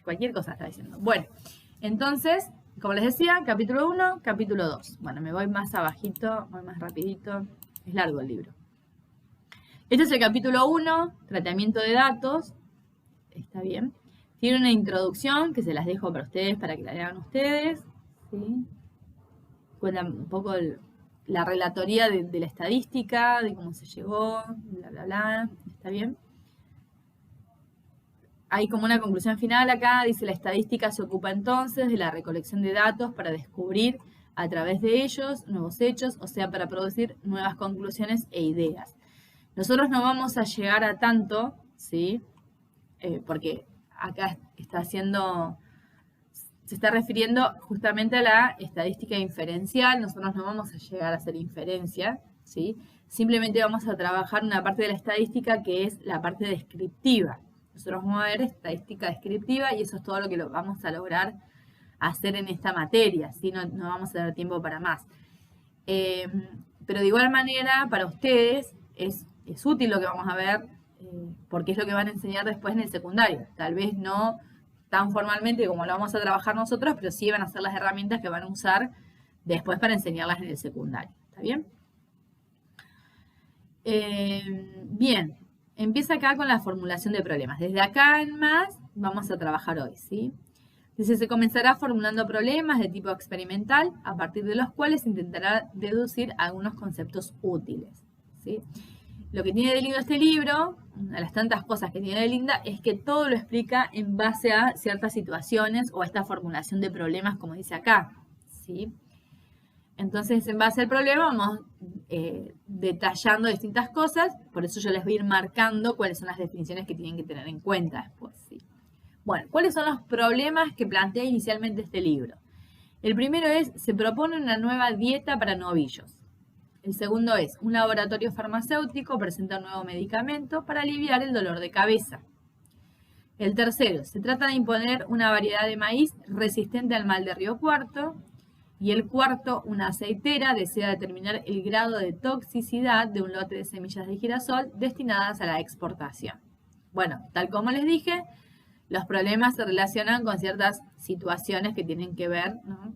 cualquier cosa está diciendo. Bueno, entonces, como les decía, capítulo 1, capítulo 2. Bueno, me voy más abajito, voy más rapidito. Es largo el libro. Este es el capítulo 1, tratamiento de datos. Está bien. Tiene una introducción que se las dejo para ustedes, para que la lean ustedes. ¿Sí? Cuenta un poco la relatoría de la estadística, de cómo se llegó, bla, bla, bla. ¿Está bien? Hay como una conclusión final acá, dice la estadística se ocupa entonces de la recolección de datos para descubrir a través de ellos nuevos hechos, o sea, para producir nuevas conclusiones e ideas. Nosotros no vamos a llegar a tanto, ¿sí? Porque acá se está refiriendo justamente a la estadística inferencial, nosotros no vamos a llegar a hacer inferencia, ¿sí? Simplemente vamos a trabajar una parte de la estadística que es la parte descriptiva. Nosotros vamos a ver estadística descriptiva y eso es todo lo que vamos a lograr hacer en esta materia, ¿sí? No vamos a tener tiempo para más. Pero de igual manera, para ustedes es útil lo que vamos a ver, porque es lo que van a enseñar después en el secundario. Tal vez no tan formalmente como lo vamos a trabajar nosotros, pero sí van a ser las herramientas que van a usar después para enseñarlas en el secundario. ¿Está bien? Bien, empieza acá con la formulación de problemas. Desde acá en más vamos a trabajar hoy, ¿sí? Dice, se comenzará formulando problemas de tipo experimental, a partir de los cuales se intentará deducir algunos conceptos útiles, ¿sí? Lo que tiene de lindo este libro, una de las tantas cosas que tiene de linda, es que todo lo explica en base a ciertas situaciones o a esta formulación de problemas, como dice acá, ¿sí? Entonces, en base al problema, vamos detallando distintas cosas, por eso yo les voy a ir marcando cuáles son las definiciones que tienen que tener en cuenta después, ¿sí? Bueno, ¿cuáles son los problemas que plantea inicialmente este libro? El primero es, se propone una nueva dieta para novillos. El segundo es, un laboratorio farmacéutico presenta un nuevo medicamento para aliviar el dolor de cabeza. El tercero, se trata de imponer una variedad de maíz resistente al mal de Río Cuarto. Y el cuarto, una aceitera desea determinar el grado de toxicidad de un lote de semillas de girasol destinadas a la exportación. Bueno, tal como les dije, los problemas se relacionan con ciertas situaciones que tienen que ver, ¿no?,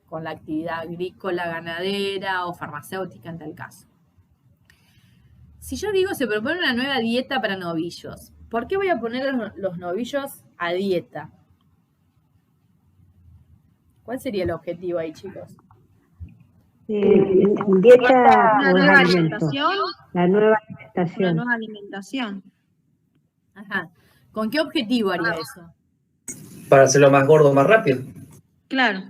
con la actividad agrícola, ganadera o farmacéutica en tal caso. Si yo digo se propone una nueva dieta para novillos, ¿por qué voy a poner los novillos a dieta? ¿Cuál sería el objetivo ahí, chicos? Dieta una nueva alimentación. La nueva Una alimentación. nueva alimentación. Ajá. ¿Con qué objetivo haría eso? Para hacerlo más gordo, más rápido. Claro.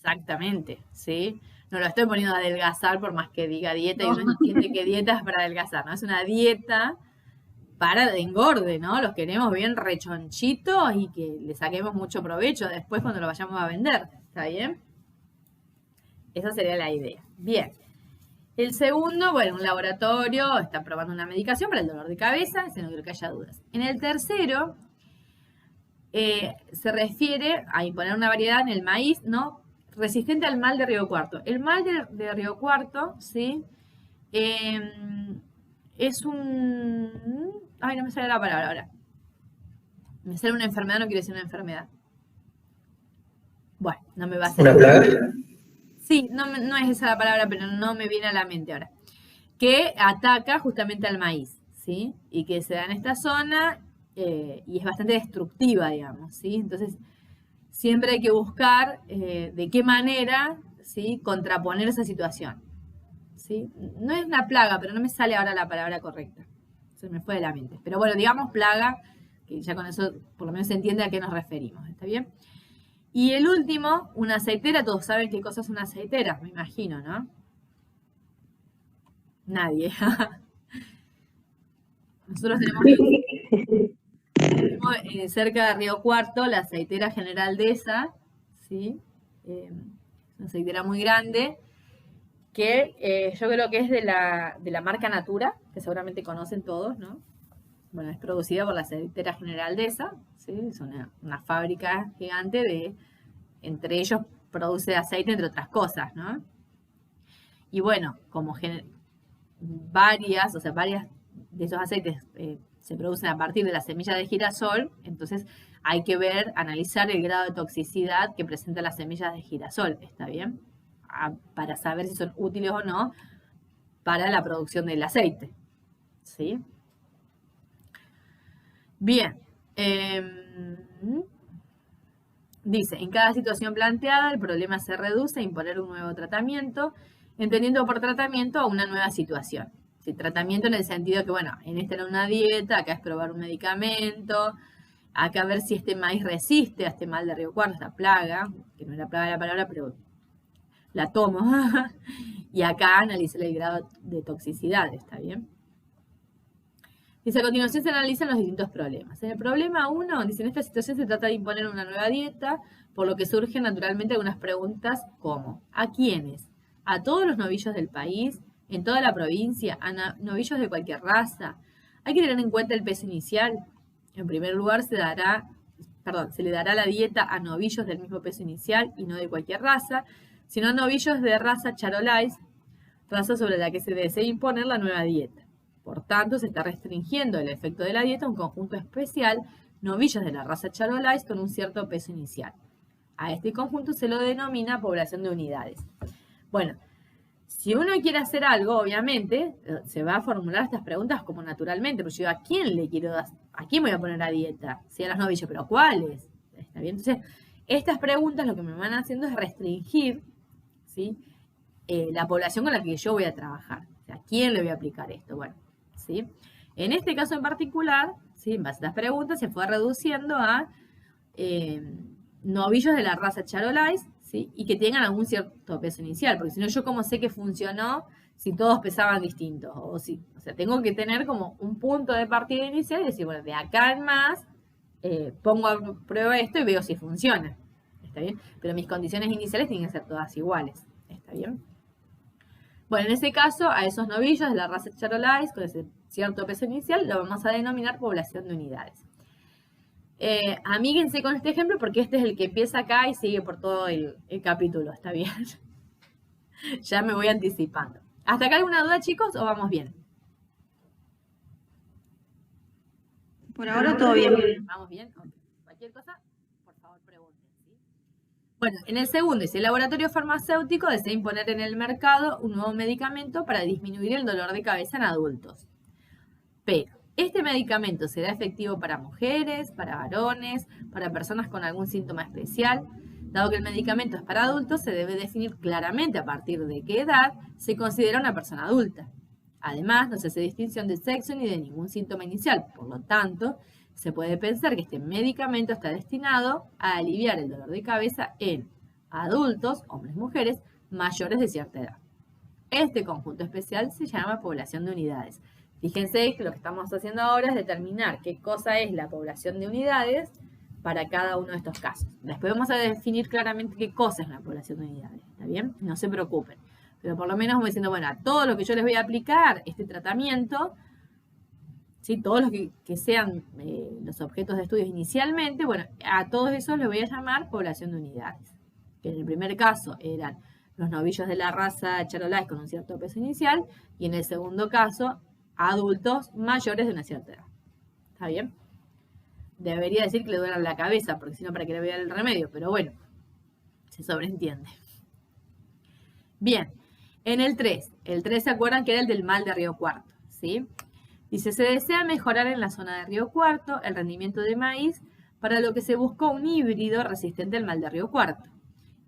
Exactamente, ¿sí? No lo estoy poniendo a adelgazar por más que diga dieta y uno entiende que dieta es para adelgazar, ¿no? Es una dieta para engorde, ¿no? Los queremos bien rechonchitos y que le saquemos mucho provecho después cuando lo vayamos a vender, ¿está bien? Esa sería la idea. Bien. El segundo, bueno, un laboratorio está probando una medicación para el dolor de cabeza, ese no creo que haya dudas. En el tercero, se refiere a imponer una variedad en el maíz, ¿no?, resistente al mal de Río Cuarto. El mal de Río Cuarto, ¿sí? Es un... Ay, no me sale la palabra ahora. Me sale una enfermedad, no quiero decir una enfermedad. Bueno, no me va a salir. ¿Una plaga? Sí, no es esa la palabra, pero no me viene a la mente ahora. Que ataca justamente al maíz, ¿sí? Y que se da en esta zona y es bastante destructiva, digamos, ¿sí? Entonces, siempre hay que buscar de qué manera, ¿sí?, contraponer esa situación, ¿sí? No es una plaga, pero no me sale ahora la palabra correcta. Se me fue de la mente. Pero bueno, digamos plaga, que ya con eso por lo menos se entiende a qué nos referimos, ¿está bien? Y el último, una aceitera. Todos saben qué cosa es una aceitera, me imagino, ¿no? Nadie. Nosotros tenemos cerca de Río Cuarto la aceitera General Deza, ¿sí? Una aceitera muy grande que yo creo que es de la marca Natura, que seguramente conocen todos, ¿no? Bueno, es producida por la aceitera General Deza, ¿sí? Es una fábrica gigante entre ellos produce aceite, entre otras cosas, ¿no? Y bueno, como varias de esos aceites se producen a partir de la semilla de girasol, entonces hay que ver, analizar el grado de toxicidad que presentan las semillas de girasol, ¿está bien? Para saber si son útiles o no para la producción del aceite, ¿sí? Bien. Dice, en cada situación planteada, el problema se reduce a imponer un nuevo tratamiento, entendiendo por tratamiento a una nueva situación. ¿Sí? Tratamiento en el sentido que, bueno, en esta era una dieta, acá es probar un medicamento, acá ver si este maíz resiste a este mal de Río Cuarto, esta plaga, que no es la plaga de la palabra, pero la tomo. Y acá analicé el grado de toxicidad, ¿está bien? Dice, a continuación se analizan los distintos problemas. En el problema 1, dice, en esta situación se trata de imponer una nueva dieta, por lo que surgen naturalmente algunas preguntas como, ¿a quiénes? ¿A todos los novillos del país? ¿En toda la provincia? ¿A novillos de cualquier raza? Hay que tener en cuenta el peso inicial. En primer lugar, se le dará la dieta a novillos del mismo peso inicial y no de cualquier raza, sino a novillos de raza Charolais, raza sobre la que se desea imponer la nueva dieta. Por tanto, se está restringiendo el efecto de la dieta a un conjunto especial, novillos de la raza Charolais con un cierto peso inicial. A este conjunto se lo denomina población de unidades. Bueno, si uno quiere hacer algo, obviamente, se va a formular estas preguntas como naturalmente, porque yo, ¿a quién le quiero dar? ¿A quién voy a poner a dieta? Sí, a los novillos, pero ¿cuáles? ¿Está bien? Entonces, estas preguntas lo que me van haciendo es restringir, ¿sí? La población con la que yo voy a trabajar. O sea, ¿a quién le voy a aplicar esto? Bueno, ¿sí? En este caso en particular, ¿sí? En base a estas preguntas, se fue reduciendo a novillos de la raza Charolais, ¿sí? Y que tengan algún cierto peso inicial, porque si no, yo como sé que funcionó si todos pesaban distintos, o sea, tengo que tener como un punto de partida inicial y decir, bueno, de acá en más, pongo a prueba esto y veo si funciona, ¿está bien? Pero mis condiciones iniciales tienen que ser todas iguales, ¿está bien? Bueno, en ese caso, a esos novillos de la raza Charolais, con ese cierto peso inicial, lo vamos a denominar población de unidades. Amíguense con este ejemplo porque este es el que empieza acá y sigue por todo el capítulo, ¿está bien? Ya me voy anticipando. ¿Hasta acá alguna duda, chicos, o vamos bien? Por ahora todo bien. ¿Vamos bien? Okay. Cualquier cosa, por favor, pregunten, ¿sí? Bueno, en el segundo, dice, el laboratorio farmacéutico desea imponer en el mercado un nuevo medicamento para disminuir el dolor de cabeza en adultos. Pero, ¿este medicamento será efectivo para mujeres, para varones, para personas con algún síntoma especial? Dado que el medicamento es para adultos, se debe definir claramente a partir de qué edad se considera una persona adulta. Además, no se hace distinción de sexo ni de ningún síntoma inicial. Por lo tanto, se puede pensar que este medicamento está destinado a aliviar el dolor de cabeza en adultos, hombres y mujeres, mayores de cierta edad. Este conjunto especial se llama población de unidades. Fíjense que lo que estamos haciendo ahora es determinar qué cosa es la población de unidades para cada uno de estos casos. Después vamos a definir claramente qué cosa es una población de unidades, ¿está bien? No se preocupen. Pero por lo menos vamos diciendo, bueno, a todo lo que yo les voy a aplicar este tratamiento, ¿sí? Todos los que sean los objetos de estudio inicialmente, bueno, a todos esos les voy a llamar población de unidades. Que en el primer caso eran los novillos de la raza Charolais con un cierto peso inicial, y en el segundo caso, adultos mayores de una cierta edad. ¿Está bien? Debería decir que le duele la cabeza, porque si no, ¿para qué le voy a dar el remedio? Pero bueno, se sobreentiende. Bien, en el 3 se acuerdan que era el del mal de Río Cuarto, ¿sí? Dice, se desea mejorar en la zona de Río Cuarto el rendimiento de maíz, para lo que se buscó un híbrido resistente al mal de Río Cuarto,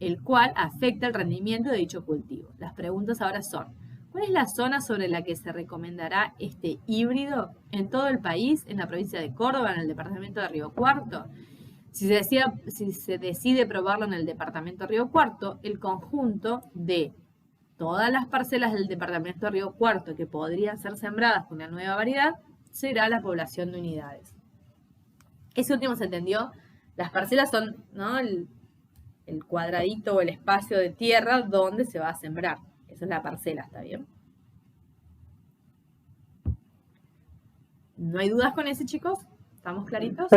el cual afecta el rendimiento de dicho cultivo. Las preguntas ahora son, ¿cuál es la zona sobre la que se recomendará este híbrido en todo el país, en la provincia de Córdoba, en el departamento de Río Cuarto? Si se decide probarlo en el departamento de Río Cuarto, el conjunto de todas las parcelas del departamento de Río Cuarto que podrían ser sembradas con una nueva variedad será la población de unidades. Ese último se entendió. Las parcelas son, ¿no?, el cuadradito o el espacio de tierra donde se va a sembrar. Esa es la parcela, ¿está bien? ¿No hay dudas con ese, chicos? ¿Estamos claritos?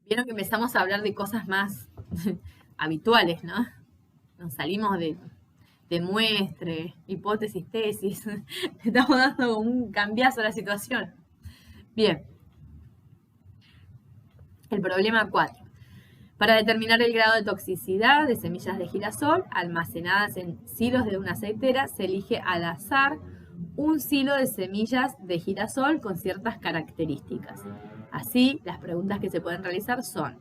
Vieron que empezamos a hablar de cosas más habituales, ¿no? Nos salimos de demuestre, hipótesis, tesis. Le estamos dando un cambiazo a la situación. Bien. El problema 4. Para determinar el grado de toxicidad de semillas de girasol almacenadas en silos de una aceitera, se elige al azar un silo de semillas de girasol con ciertas características. Así, las preguntas que se pueden realizar son: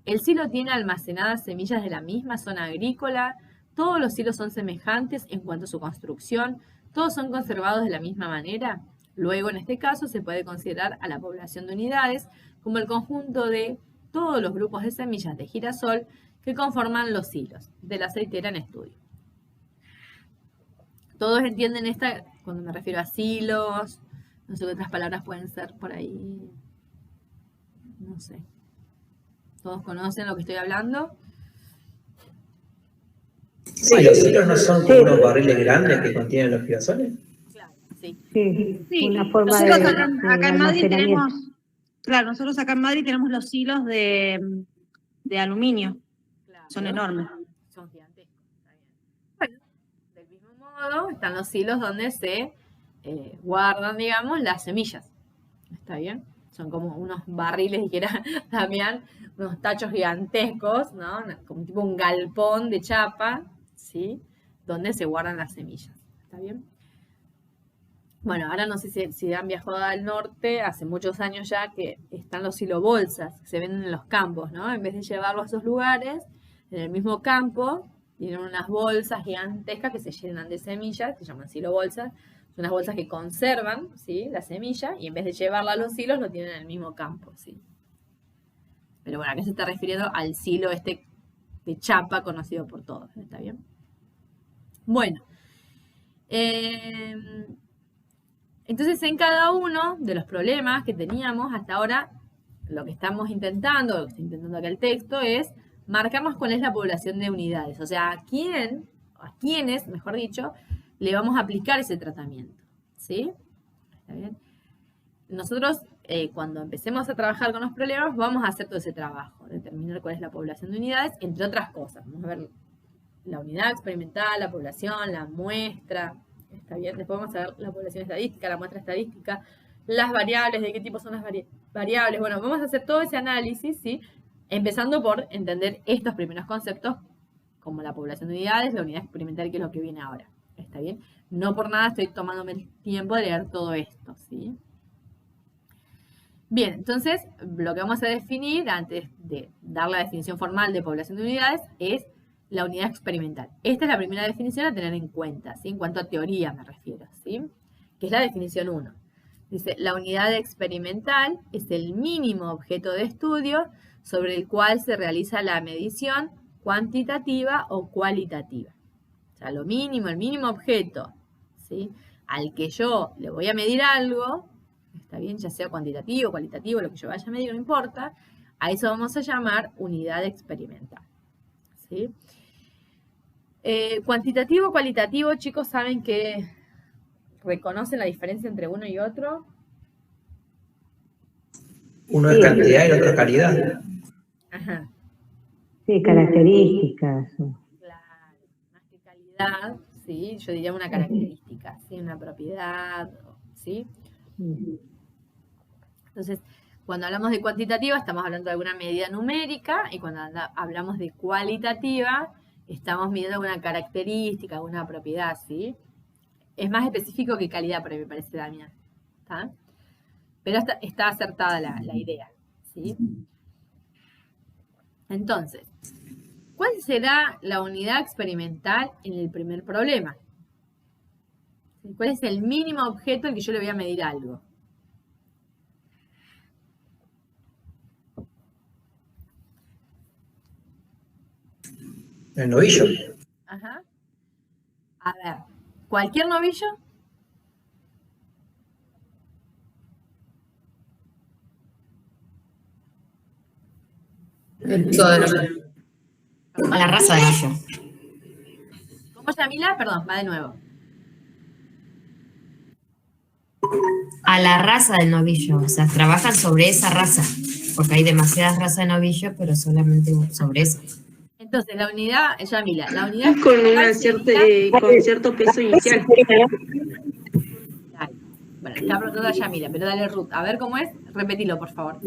¿el silo tiene almacenadas semillas de la misma zona agrícola? ¿Todos los silos son semejantes en cuanto a su construcción? ¿Todos son conservados de la misma manera? Luego, en este caso, se puede considerar a la población de unidades como el conjunto de todos los grupos de semillas de girasol que conforman los silos de la aceitera en estudio. ¿Todos entienden esta cuando me refiero a silos? No sé qué otras palabras pueden ser por ahí. No sé. ¿Todos conocen lo que estoy hablando? Sí, los silos no son como unos barriles grandes que contienen los girasoles. Claro, sí. Sí, Una forma nosotros de acá en Madrid almacenamiento. nosotros acá en Madrid tenemos los silos de aluminio, Claro. son enormes. Son gigantescos. Está bien. Bueno, del mismo modo están los silos donde se guardan, digamos, las semillas. ¿Está bien? Son como unos barriles, dijera Damián, unos tachos gigantescos, ¿no? Como tipo un galpón de chapa, ¿sí? Donde se guardan las semillas. ¿Está bien? Bueno, ahora no sé si han viajado al norte, hace muchos años ya que están los silobolsas, que se venden en los campos, ¿no? En vez de llevarlos a esos lugares, en el mismo campo, tienen unas bolsas gigantescas que se llenan de semillas, que se llaman silobolsas. Son unas bolsas que conservan, ¿sí?, la semilla, y en vez de llevarla a los silos, lo tienen en el mismo campo, ¿sí? Pero bueno, acá se está refiriendo al silo este de chapa conocido por todos, ¿está bien? Bueno. Entonces, en cada uno de los problemas que teníamos hasta ahora, lo que estamos intentando, lo que está intentando acá el texto, es marcarnos cuál es la población de unidades. O sea, a quiénes, mejor dicho, le vamos a aplicar ese tratamiento. ¿Sí? ¿Está bien? Nosotros, cuando empecemos a trabajar con los problemas, vamos a hacer todo ese trabajo, determinar cuál es la población de unidades, entre otras cosas. Vamos a ver la unidad experimental, la población, la muestra. ¿Está bien? Después vamos a ver la población estadística, la muestra estadística, las variables, de qué tipo son las variables. Bueno, vamos a hacer todo ese análisis, ¿sí? Empezando por entender estos primeros conceptos, como la población de unidades, la unidad experimental, que es lo que viene ahora. ¿Está bien? No por nada estoy tomándome el tiempo de leer todo esto, ¿sí? Bien, entonces, lo que vamos a definir, antes de dar la definición formal de población de unidades, es la unidad experimental. Esta es la primera definición a tener en cuenta, ¿sí? En cuanto a teoría me refiero, ¿sí? Que es la definición 1. Dice, la unidad experimental es el mínimo objeto de estudio sobre el cual se realiza la medición cuantitativa o cualitativa. O sea, lo mínimo, el mínimo objeto, ¿sí?, al que yo le voy a medir algo, está bien, ya sea cuantitativo, cualitativo, lo que yo vaya a medir, no importa, a eso vamos a llamar unidad experimental, ¿sí? Cuantitativo, cualitativo, chicos, ¿saben que reconocen la diferencia entre uno y otro? Uno es cantidad y el otro es calidad. Ajá. Sí, características. Claro, más que calidad, ¿sí? Yo diría una característica, ¿sí? Una propiedad, ¿sí? Entonces, cuando hablamos de cuantitativa, estamos hablando de alguna medida numérica, y cuando hablamos de cualitativa, estamos midiendo alguna característica, alguna propiedad, ¿sí? Es más específico que calidad, por ahí me parece, Damián. ¿Está? Pero está acertada la idea, ¿sí? Entonces, ¿cuál será la unidad experimental en el primer problema? ¿Cuál es el mínimo objeto al que yo le voy a medir algo? El novillo. Ajá. A ver, ¿cualquier novillo? A la raza de novillo. ¿Cómo, Yamila? Perdón, va de nuevo. A la raza del novillo. O sea, trabajan sobre esa raza. Porque hay demasiadas razas de novillo, pero solamente sobre esa. Entonces, la unidad, Yamila, la unidad Con experimental con cierto peso inicial. Dale. Bueno, está preguntando a Yamila, pero dale, Ruth. A ver cómo es. Repetilo, por favor.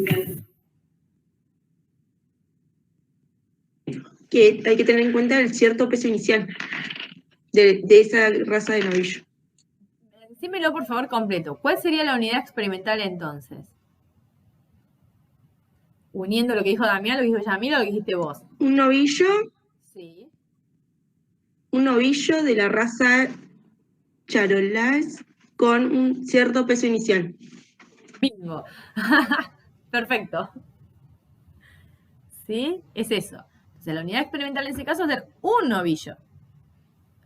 Que hay que tener en cuenta el cierto peso inicial de esa raza de novillo. Decímelo, por favor, completo. ¿Cuál sería la unidad experimental entonces? Uniendo lo que dijo Damián, lo que dijo Yamila, lo que dijiste vos. Un novillo Sí. de la raza Charolais con un cierto peso inicial. Bingo. Perfecto. ¿Sí? Es eso. Entonces, la unidad experimental en ese caso es ser un novillo.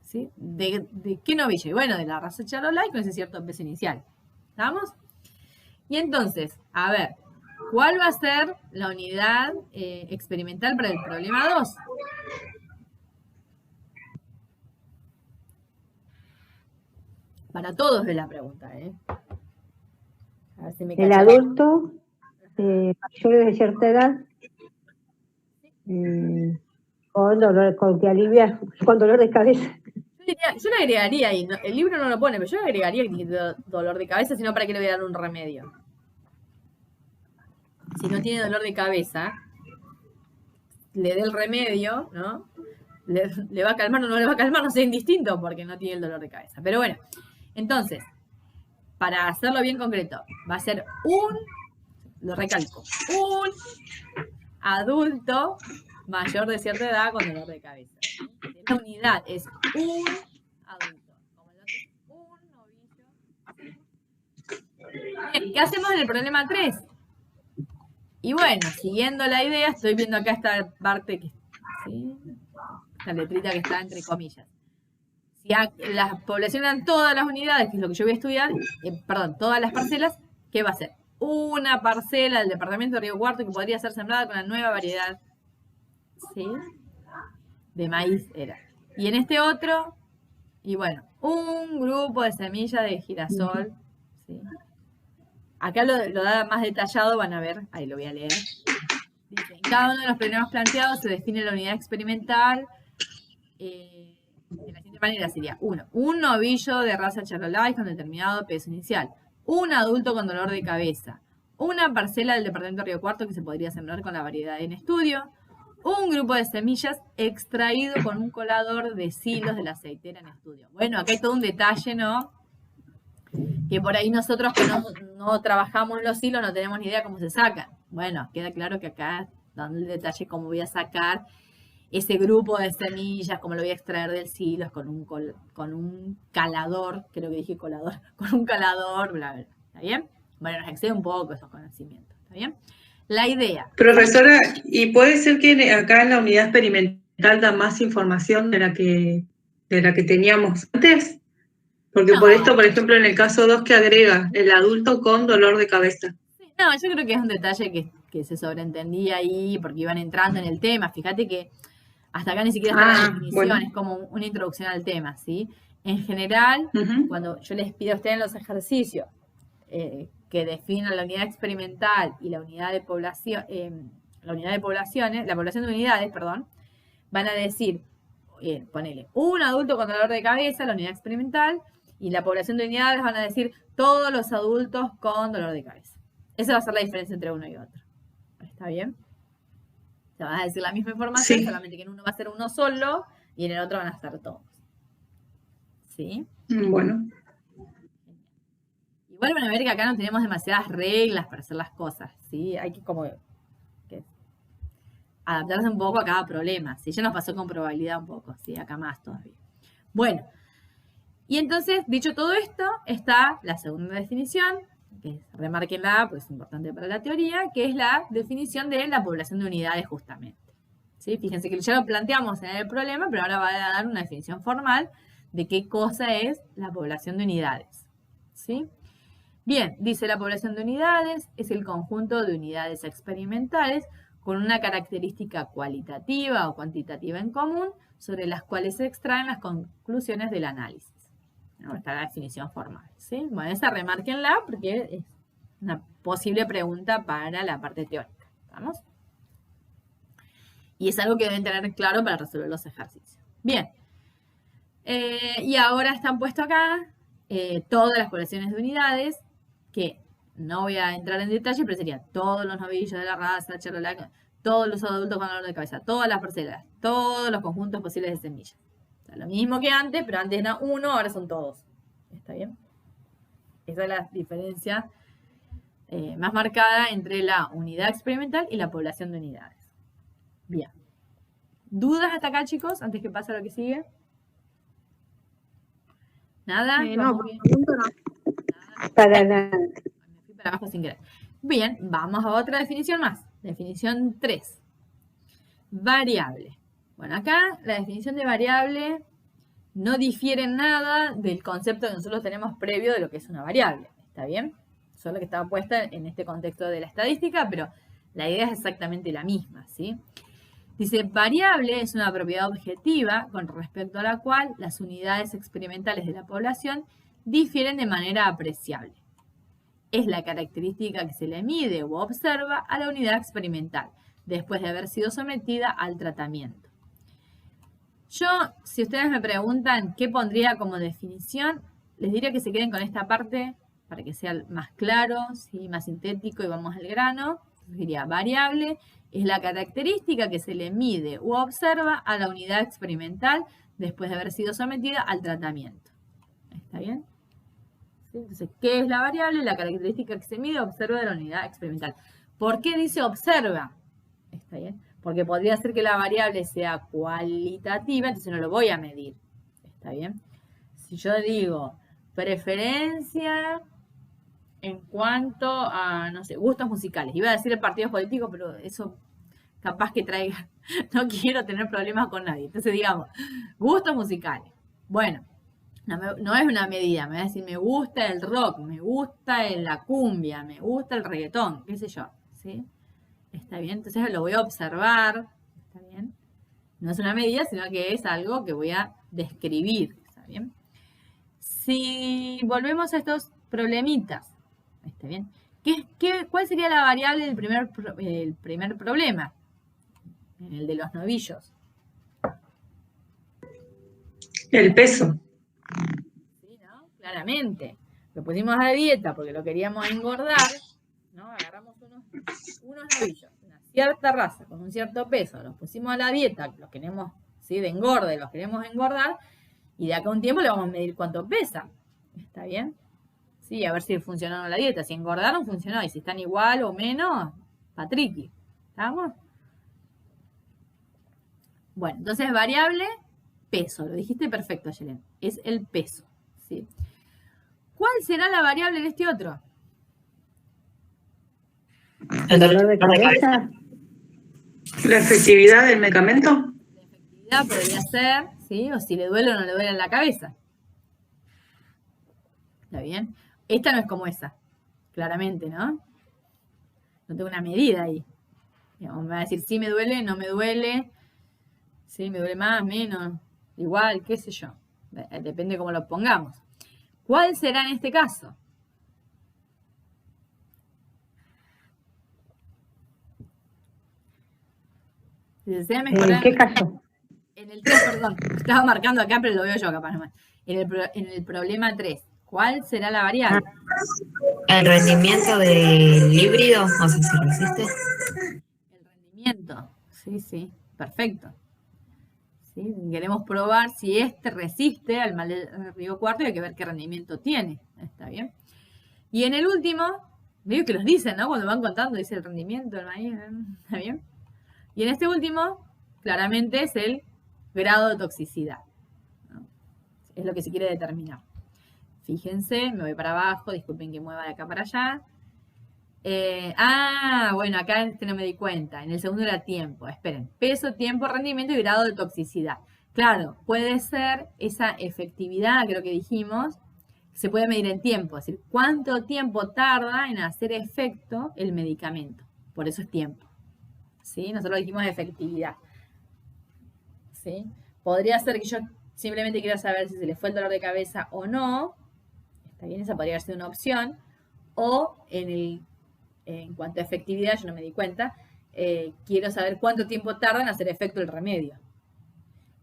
¿Sí? ¿De qué novillo? Y bueno, de la raza Charolais con ese cierto peso inicial. ¿Estamos? Y entonces, a ver, ¿cuál va a ser la unidad experimental para el problema 2? Para todos es la pregunta, ¿eh? A ver si me El cachan. adulto mayor de cierta edad con dolor, con que alivia, con dolor de cabeza. Yo le agregaría ahí, el libro no lo pone, pero yo le agregaría que tiene dolor de cabeza, sino para qué le voy a dar un remedio. Si no tiene dolor de cabeza, le dé el remedio, ¿no? Le va a calmar o no le va a calmar, no sé, indistinto, porque no tiene el dolor de cabeza. Pero bueno, entonces, para hacerlo bien concreto, va a ser lo recalco, un adulto mayor de cierta edad con dolor de cabeza. Esta unidad es un adulto, como el otro es un novillo. Bien, ¿qué hacemos en el problema 3? Y bueno, siguiendo la idea, estoy viendo acá esta parte que, ¿sí? Esta letrita que está entre comillas. Si la población eran todas las unidades, que es lo que yo voy a estudiar, todas las parcelas, ¿qué va a ser? Una parcela del departamento de Río Cuarto que podría ser sembrada con la nueva variedad, ¿sí?, de maíz era. Y en este otro, y bueno, un grupo de semillas de girasol, ¿sí? Acá lo da más detallado, van a ver, ahí lo voy a leer. Dice, en cada uno de los problemas planteados se define la unidad experimental. De la siguiente manera sería: 1. Un novillo de raza Charolais con determinado peso inicial. Un adulto con dolor de cabeza. Una parcela del departamento de Río Cuarto que se podría sembrar con la variedad en estudio. Un grupo de semillas extraído con un colador de silos de la aceitera en estudio. Bueno, acá hay todo un detalle, ¿no? Que por ahí nosotros que no trabajamos los hilos no tenemos ni idea cómo se sacan. Bueno, queda claro que acá dando el detalle cómo voy a sacar ese grupo de semillas, cómo lo voy a extraer del silo, con un calador, creo que dije colador, con un calador, bla, bla. ¿Está bien? Bueno, nos excede un poco esos conocimientos. ¿Está bien? La idea. Profesora, ¿y puede ser que acá en la unidad experimental da más información de la que teníamos antes? Porque No. por esto, por ejemplo, en el caso 2 que agrega el adulto con dolor de cabeza. No, yo creo que es un detalle que se sobreentendía ahí porque iban entrando en el tema. Fíjate que hasta acá ni siquiera está la definición, bueno. Es como una introducción al tema, ¿sí? En general, cuando yo les pido a ustedes en los ejercicios que definan la unidad experimental y la unidad de población, la población de unidades, van a decir, ponele, un adulto con dolor de cabeza, la unidad experimental, y la población de unidades van a decir todos los adultos con dolor de cabeza. Esa va a ser la diferencia entre uno y otro. ¿Está bien? O sea, van a decir la misma información, sí, solamente que en uno va a ser uno solo y en el otro van a estar todos. ¿Sí? Bueno. Igual van a ver que acá no tenemos demasiadas reglas para hacer las cosas, ¿sí? Hay que adaptarse un poco a cada problema, ¿sí? Ya nos pasó con probabilidad un poco, ¿sí? Acá más todavía. Bueno, y entonces, dicho todo esto, está la segunda definición, que remárquenla, pues es importante para la teoría, que es la definición de la población de unidades justamente. ¿Sí? Fíjense que ya lo planteamos en el problema, pero ahora va a dar una definición formal de qué cosa es la población de unidades. ¿Sí? Bien, dice la población de unidades es el conjunto de unidades experimentales con una característica cualitativa o cuantitativa en común sobre las cuales se extraen las conclusiones del análisis. ¿No? Está la definición formal. ¿Sí? Bueno, esa remárquenla porque es una posible pregunta para la parte teórica. ¿Vamos? Y es algo que deben tener claro para resolver los ejercicios. Bien. Y ahora están puestos acá todas las poblaciones de unidades, que no voy a entrar en detalle, pero serían todos los novillos de la raza, charolac, todos los adultos con dolor de cabeza, todas las parcelas, todos los conjuntos posibles de semillas. O sea, lo mismo que antes, pero antes era uno, ahora son todos. ¿Está bien? Esa es la diferencia más marcada entre la unidad experimental y la población de unidades. Bien. ¿Dudas hasta acá, chicos? Antes que pase a lo que sigue. ¿Nada? No, ¿Vamos bien? no. Para nada. Me fui para abajo sin querer. Bien, vamos a otra definición más. Definición 3. Variable. Bueno, acá la definición de variable no difiere en nada del concepto que nosotros tenemos previo de lo que es una variable. ¿Está bien? Solo que estaba puesta en este contexto de la estadística, pero la idea es exactamente la misma, ¿sí? Dice, variable es una propiedad objetiva con respecto a la cual las unidades experimentales de la población difieren de manera apreciable. Es la característica que se le mide o observa a la unidad experimental después de haber sido sometida al tratamiento. Yo, si ustedes me preguntan qué pondría como definición, les diría que se queden con esta parte para que sea más claro, ¿sí? Más sintético y vamos al grano. Diría, variable es la característica que se le mide u observa a la unidad experimental después de haber sido sometida al tratamiento. ¿Está bien? ¿Sí? Entonces, ¿qué es la variable? La característica que se mide o observa de la unidad experimental. ¿Por qué dice observa? ¿Está bien? Porque podría ser que la variable sea cualitativa, entonces no lo voy a medir. ¿Está bien? Si yo digo preferencia en cuanto a, no sé, gustos musicales. Iba a decir el partido político, pero eso capaz que traiga. No quiero tener problemas con nadie. Entonces, digamos, gustos musicales. Bueno, no es una medida. Me va a decir, me gusta el rock, me gusta la cumbia, me gusta el reggaetón, qué sé yo. ¿Sí? ¿Está bien? Entonces lo voy a observar. ¿Está bien? No es una medida, sino que es algo que voy a describir. ¿Está bien? Si volvemos a estos problemitas, ¿está bien? ¿Cuál sería la variable del primer problema? El de los novillos. El peso. Sí, ¿no? Claramente. Lo pusimos a dieta porque lo queríamos engordar, ¿no? Agarramos unos novillos, una cierta raza, con un cierto peso, los pusimos a la dieta, los queremos, ¿sí? De engorde, los queremos engordar, y de acá a un tiempo le vamos a medir cuánto pesa. ¿Está bien? Sí, a ver si funcionó la dieta. Si engordaron, funcionó. Y si están igual o menos, patriqui. ¿Estamos? Bueno, entonces variable, peso. Lo dijiste perfecto, Yelen. Es el peso. ¿Sí? ¿Cuál será la variable en este otro? El dolor de cabeza. La efectividad del medicamento. La efectividad podría ser, ¿sí? O si le duele o no le duele en la cabeza. ¿Está bien? Esta no es como esa, claramente, ¿no? No tengo una medida ahí. Digamos, me va a decir, sí me duele, no me duele, sí me duele más, menos, igual, qué sé yo. Depende cómo lo pongamos. ¿Cuál será en este caso? Si desea mejorar... ¿En qué caso? En el 3, perdón, estaba marcando acá, pero lo veo yo capaz nomás. En el problema 3. ¿Cuál será la variable? El rendimiento del híbrido, no sé si resiste. El rendimiento. Sí, perfecto. ¿Sí? Queremos probar si este resiste al mal del río cuarto y hay que ver qué rendimiento tiene. ¿Está bien? Y en el último, medio que los dicen, ¿no? Cuando van contando, dice el rendimiento del maíz. ¿Está bien? Y en este último, claramente es el grado de toxicidad, ¿no? Es lo que se quiere determinar. Fíjense, me voy para abajo, disculpen que mueva de acá para allá. Bueno, acá no me di cuenta. En el segundo era tiempo. Esperen. Peso, tiempo, rendimiento y grado de toxicidad. Claro, puede ser esa efectividad, creo que dijimos, se puede medir en tiempo. Es decir, cuánto tiempo tarda en hacer efecto el medicamento. Por eso es tiempo. ¿Sí? Nosotros dijimos efectividad. ¿Sí? Podría ser que yo simplemente quiera saber si se le fue el dolor de cabeza o no. Está bien, esa podría ser una opción. O en cuanto a efectividad, yo no me di cuenta, quiero saber cuánto tiempo tarda en hacer efecto el remedio.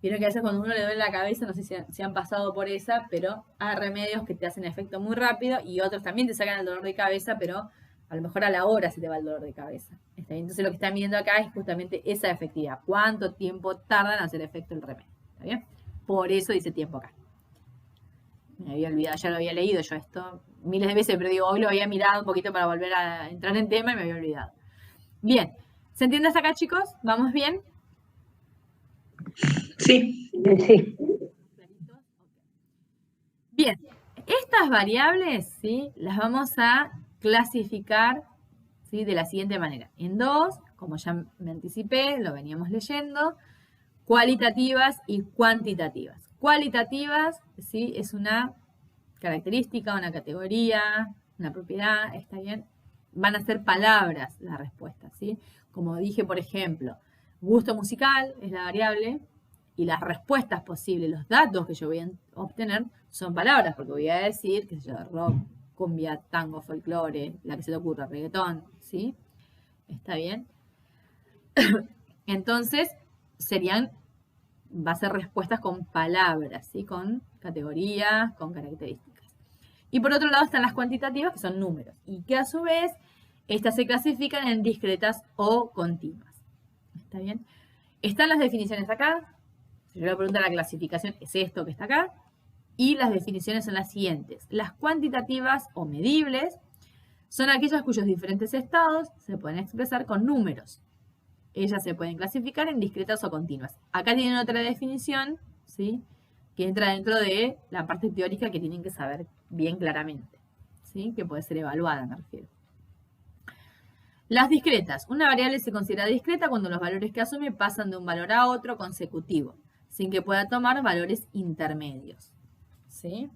Vieron que a veces cuando uno le duele la cabeza, no sé si han pasado por esa, pero hay remedios que te hacen efecto muy rápido y otros también te sacan el dolor de cabeza, pero a lo mejor a la hora se te va el dolor de cabeza. ¿Está bien? Entonces lo que están viendo acá es justamente esa efectividad. ¿Cuánto tiempo tarda en hacer efecto el remedio? ¿Está bien? Por eso dice tiempo acá. Me había olvidado, ya lo había leído yo esto miles de veces, pero digo, hoy lo había mirado un poquito para volver a entrar en tema y me había olvidado. Bien, ¿se entiende hasta acá, chicos? ¿Vamos bien? Sí. Sí. Bien, estas variables, ¿sí? Las vamos a clasificar, ¿sí? De la siguiente manera. En dos, como ya me anticipé, lo veníamos leyendo, cualitativas y cuantitativas. Cualitativas, ¿sí? Es una característica, una categoría, una propiedad, ¿está bien? Van a ser palabras las respuestas, ¿sí? Como dije, por ejemplo, gusto musical es la variable y las respuestas posibles, los datos que yo voy a obtener son palabras, porque voy a decir, qué sé yo, rock, cumbia, tango, folclore, la que se te ocurra, reggaetón, ¿sí? ¿Está bien? Entonces, va a ser respuestas con palabras, ¿sí? Con categorías, con características. Y por otro lado están las cuantitativas, que son números, y que a su vez, estas se clasifican en discretas o continuas. ¿Está bien? Están las definiciones acá. Si yo le pregunto la clasificación, es esto que está acá. Y las definiciones son las siguientes. Las cuantitativas o medibles son aquellas cuyos diferentes estados se pueden expresar con números. Ellas se pueden clasificar en discretas o continuas. Acá tienen otra definición, ¿sí? Que entra dentro de la parte teórica que tienen que saber bien claramente, ¿sí? Que puede ser evaluada, me refiero. Las discretas. Una variable se considera discreta cuando los valores que asume pasan de un valor a otro consecutivo, sin que pueda tomar valores intermedios, ¿sí?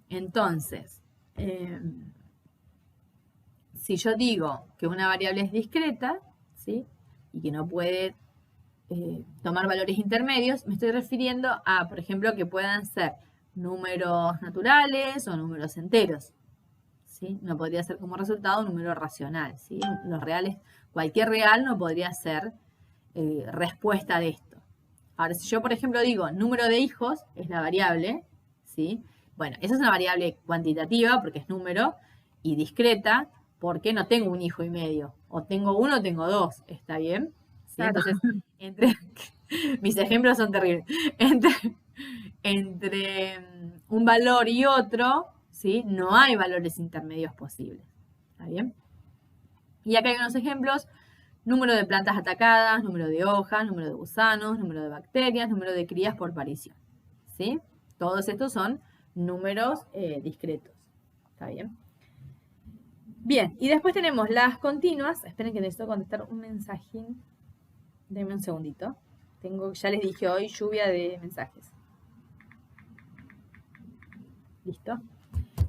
Entonces, si yo digo que una variable es discreta, ¿sí? Y que no puede tomar valores intermedios, me estoy refiriendo a, por ejemplo, que puedan ser números naturales o números enteros, ¿sí? No podría ser como resultado un número racional, ¿sí? Los reales, cualquier real no podría ser respuesta de esto. Ahora, si yo, por ejemplo, digo número de hijos, es la variable, ¿sí? Bueno, esa es una variable cuantitativa porque es número y discreta porque no tengo un hijo y medio. O tengo uno o tengo dos, ¿está bien? ¿Sí? Claro. Entonces, mis ejemplos son terribles. Entre un valor y otro, ¿sí? No hay valores intermedios posibles. ¿Está bien? Y acá hay unos ejemplos. Número de plantas atacadas, número de hojas, número de gusanos, número de bacterias, número de crías por parición. ¿Sí? Todos estos son números discretos. ¿Está bien? Bien, y después tenemos las continuas. Esperen que necesito contestar un mensajín. Denme un segundito. Ya les dije hoy, lluvia de mensajes. ¿Listo?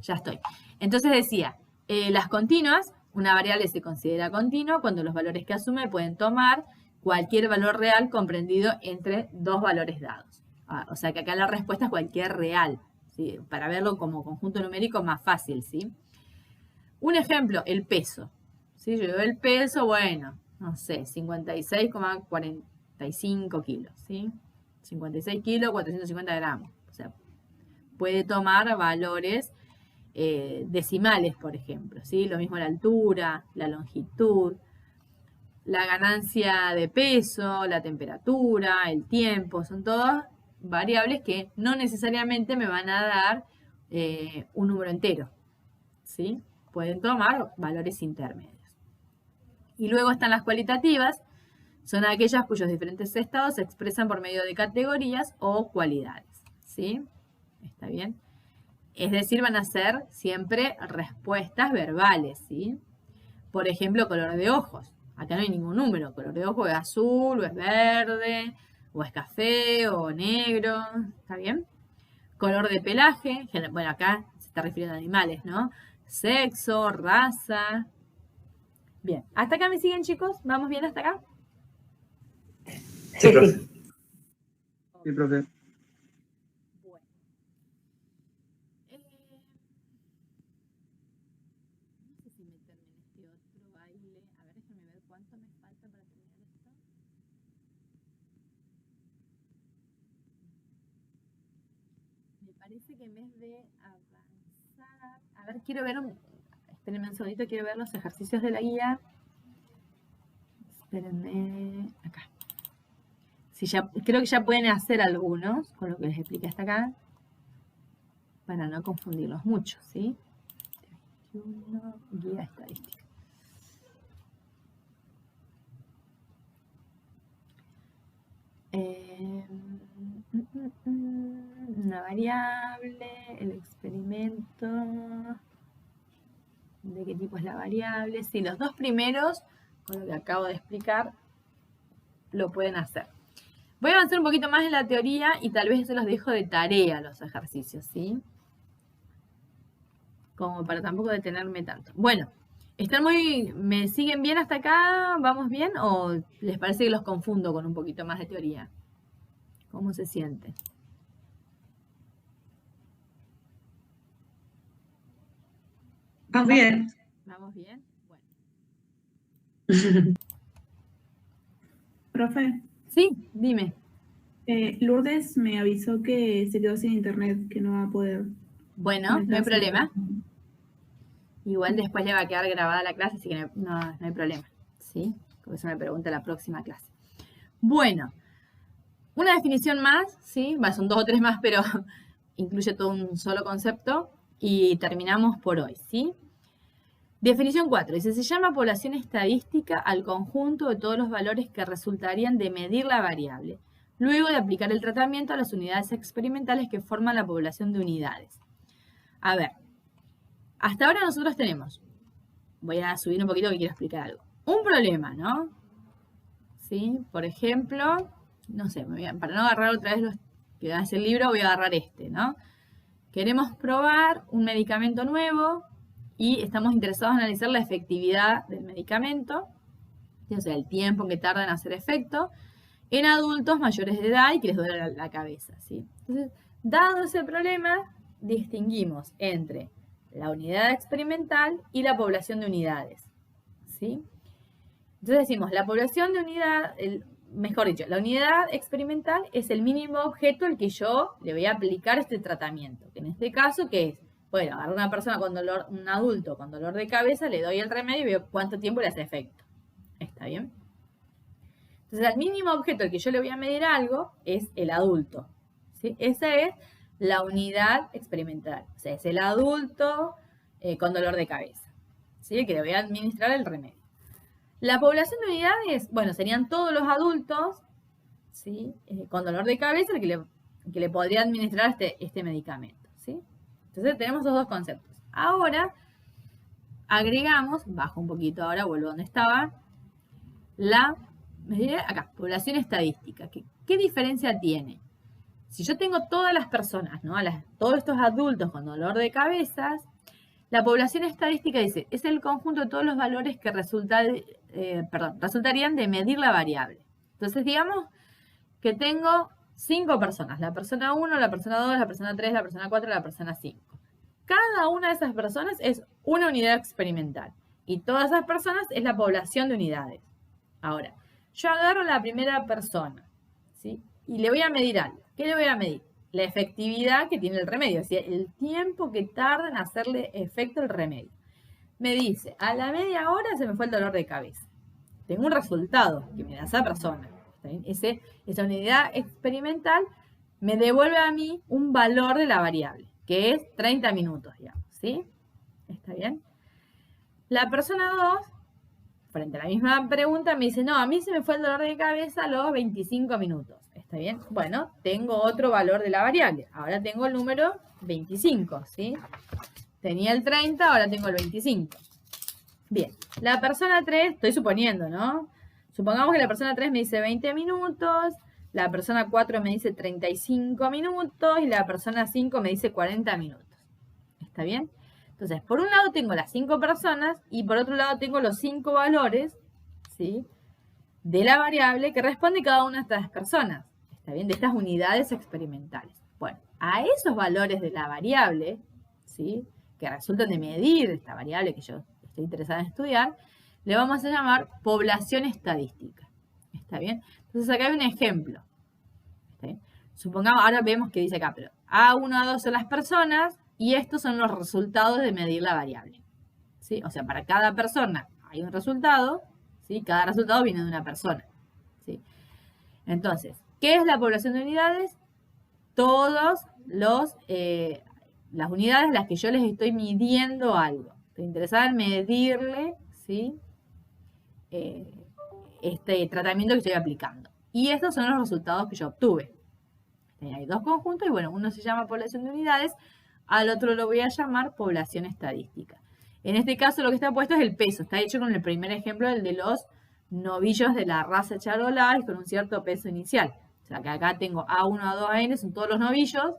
Ya estoy. Entonces decía, las continuas, una variable se considera continua cuando los valores que asume pueden tomar cualquier valor real comprendido entre dos valores dados. O sea que acá la respuesta es cualquier real, ¿sí? Para verlo como conjunto numérico más fácil, ¿sí? Un ejemplo, el peso. ¿Sí? Yo doy el peso, bueno, no sé, 56,45 kilos, ¿sí? 56 kilos, 450 gramos. O sea, puede tomar valores decimales, por ejemplo, ¿sí? Lo mismo la altura, la longitud, la ganancia de peso, la temperatura, el tiempo, son todas variables que no necesariamente me van a dar un número entero, ¿sí? Pueden tomar valores intermedios. Y luego están las cualitativas, son aquellas cuyos diferentes estados se expresan por medio de categorías o cualidades, ¿sí? ¿Está bien? Es decir, van a ser siempre respuestas verbales, ¿sí? Por ejemplo, color de ojos. Acá no hay ningún número. Color de ojos es azul, o es verde, o es café, o negro. ¿Está bien? Color de pelaje. Bueno, acá se está refiriendo a animales, ¿no? Sexo, raza. Bien. ¿Hasta acá me siguen, chicos? ¿Vamos bien hasta acá? Sí, profe. Sí, profe. Bueno. No sé si meterme en este otro. Me parece que en vez de avanzar... A ver, quiero ver espérenme un segundito, quiero ver los ejercicios de la guía. Espérenme... Acá. Sí, creo que ya pueden hacer algunos, con lo que les expliqué hasta acá, para no confundirlos mucho, ¿sí? 21, guía estadística. Una variable, el experimento, ¿de qué tipo es la variable? Sí, los dos primeros, con lo que acabo de explicar, lo pueden hacer. Voy a avanzar un poquito más en la teoría y tal vez se los dejo de tarea los ejercicios, ¿sí? Como para tampoco detenerme tanto. Bueno, ¿me siguen bien hasta acá? ¿Vamos bien? ¿O les parece que los confundo con un poquito más de teoría? ¿Cómo se sienten? Vamos bien. ¿Vamos bien? Bueno. Profe, Sí, dime. Lourdes me avisó que se quedó sin internet, que no va a poder. Bueno, no hay problema. Igual después le va a quedar grabada la clase, así que no hay problema. ¿Sí? Por eso me pregunta la próxima clase. Bueno, una definición más, ¿sí? Son 2 o 3 más, pero incluye todo un solo concepto. Y terminamos por hoy, ¿sí? Definición 4. Dice, se llama población estadística al conjunto de todos los valores que resultarían de medir la variable, luego de aplicar el tratamiento a las unidades experimentales que forman la población de unidades. A ver, hasta ahora nosotros tenemos, voy a subir un poquito que quiero explicar algo, un problema, ¿no? ¿Sí? Por ejemplo, no sé, para no agarrar otra vez los que hace el libro, voy a agarrar este, ¿no? Queremos probar un medicamento nuevo y estamos interesados en analizar la efectividad del medicamento, o sea, el tiempo que tarda en hacer efecto, en adultos mayores de edad y que les duele la cabeza, ¿sí? Entonces, dado ese problema, distinguimos entre la unidad experimental y la población de unidades, ¿sí? Entonces decimos, la población de unidad, mejor dicho, la unidad experimental es el mínimo objeto al que yo le voy a aplicar este tratamiento, que en este caso, ¿qué es? Bueno, agarro a una persona con dolor, un adulto con dolor de cabeza, le doy el remedio y veo cuánto tiempo le hace efecto. ¿Está bien? Entonces, el mínimo objeto al que yo le voy a medir algo es el adulto, ¿sí? Esa es la unidad experimental. O sea, es el adulto con dolor de cabeza, ¿sí? Que le voy a administrar el remedio. La población de unidades, bueno, serían todos los adultos, ¿sí? Con dolor de cabeza que le podría administrar este medicamento, ¿sí? Entonces tenemos esos 2 conceptos. Ahora agregamos, bajo un poquito ahora, vuelvo donde estaba, acá, población estadística. ¿Qué diferencia tiene? Si yo tengo todas las personas, ¿no? Todos estos adultos con dolor de cabezas, la población estadística dice, es el conjunto de todos los valores que resultarían de medir la variable. Entonces, digamos que tengo 5 personas, la persona 1, la persona 2, la persona 3, la persona 4, la persona 5. Cada una de esas personas es una unidad experimental y todas esas personas es la población de unidades. Ahora, yo agarro la primera persona, ¿sí? Y le voy a medir algo. ¿Qué le voy a medir? La efectividad que tiene el remedio, es decir, el tiempo que tarda en hacerle efecto el remedio. Me dice, a la media hora se me fue el dolor de cabeza. Tengo un resultado que me da esa persona. Esa unidad experimental me devuelve a mí un valor de la variable, que es 30 minutos, digamos, ¿sí? ¿Está bien? La persona 2, frente a la misma pregunta, me dice, no, a mí se me fue el dolor de cabeza a los 25 minutos. ¿Está bien? Bueno, tengo otro valor de la variable. Ahora tengo el número 25, ¿sí? Tenía el 30, ahora tengo el 25. Bien, la persona 3, estoy suponiendo, ¿no? Supongamos que la persona 3 me dice 20 minutos, la persona 4 me dice 35 minutos y la persona 5 me dice 40 minutos. ¿Está bien? Entonces, por un lado tengo las 5 personas y por otro lado tengo los 5 valores, ¿sí? De la variable que responde cada una de estas personas. ¿Está bien? De estas unidades experimentales. Bueno, a esos valores de la variable, ¿sí? Que resultan de medir esta variable que yo estoy interesada en estudiar, le vamos a llamar población estadística. ¿Está bien? Entonces acá hay un ejemplo. ¿Está bien? supongamos, ahora vemos que dice acá, pero A1, A2 son las personas y estos son los resultados de medir la variable. ¿Sí? O sea, para cada persona hay un resultado, ¿sí? Cada resultado viene de una persona. ¿Sí? Entonces, ¿qué es la población de unidades? Todas las unidades a las que yo les estoy midiendo algo. Estoy interesada en medirle, ¿sí? Este tratamiento que estoy aplicando. Y estos son los resultados que yo obtuve. Hay dos conjuntos y bueno, uno se llama población de unidades, al otro lo voy a llamar población estadística. En este caso lo que está puesto es el peso. Está hecho con el primer ejemplo, el de los novillos de la raza charolais con un cierto peso inicial. O sea que acá tengo A1, A2, AN, son todos los novillos.